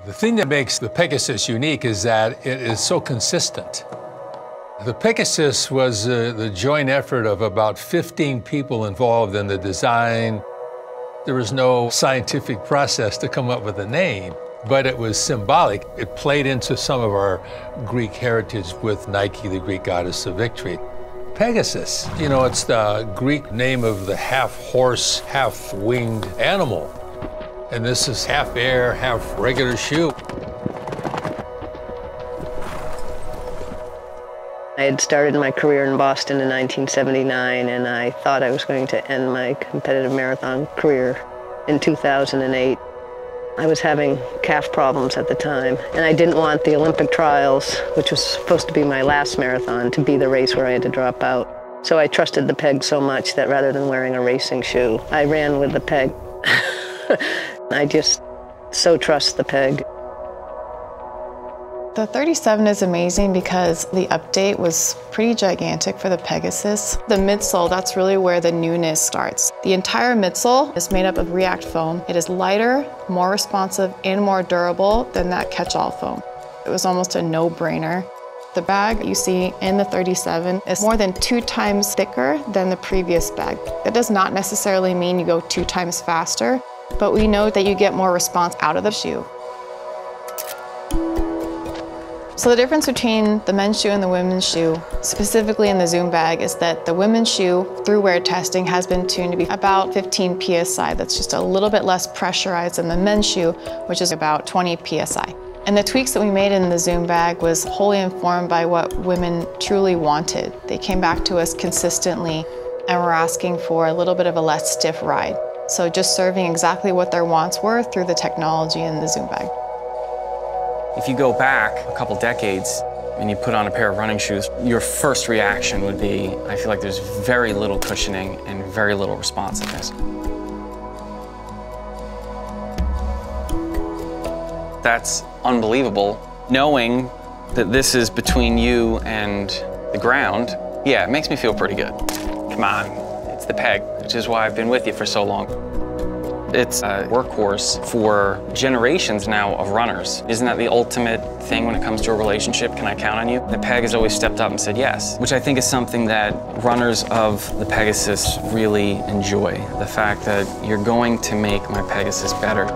The thing that makes the Pegasus unique is that it is so consistent. The Pegasus was the joint effort of about 15 people involved in the design. There was no scientific process to come up with a name, but it was symbolic. It played into some of our Greek heritage with Nike, the Greek goddess of victory. Pegasus, you know, it's the Greek name of the half-horse, half-winged animal. And this is half air, half regular shoe. I had started my career in Boston in 1979, and I thought I was going to end my competitive marathon career in 2008. I was having calf problems at the time, and I didn't want the Olympic trials, which was supposed to be my last marathon, to be the race where I had to drop out. So I trusted the Peg so much that rather than wearing a racing shoe, I ran with the Peg. I just so trust the Peg. The 37 is amazing because the update was pretty gigantic for the Pegasus. The midsole, that's really where the newness starts. The entire midsole is made up of React foam. It is lighter, more responsive, and more durable than that catch-all foam. It was almost a no-brainer. The bag you see in the 37 is more than 2 times thicker than the previous bag. That does not necessarily mean you go 2 times faster, but we know that you get more response out of the shoe. So the difference between the men's shoe and the women's shoe, specifically in the Zoom bag, is that the women's shoe, through wear testing, has been tuned to be about 15 PSI. That's just a little bit less pressurized than the men's shoe, which is about 20 PSI. And the tweaks that we made in the Zoom bag was wholly informed by what women truly wanted. They came back to us consistently and were asking for a little bit of a less stiff ride. So just serving exactly what their wants were through the technology in the Zoom bag. If you go back a couple decades and you put on a pair of running shoes, your first reaction would be, I feel like there's very little cushioning and very little responsiveness. That's unbelievable. Knowing that this is between you and the ground, yeah, it makes me feel pretty good. Come on, it's the Peg, which is why I've been with you for so long. It's a workhorse for generations now of runners. Isn't that the ultimate thing when it comes to a relationship? Can I count on you? The Peg has always stepped up and said yes, which I think is something that runners of the Pegasus really enjoy. The fact that you're going to make my Pegasus better.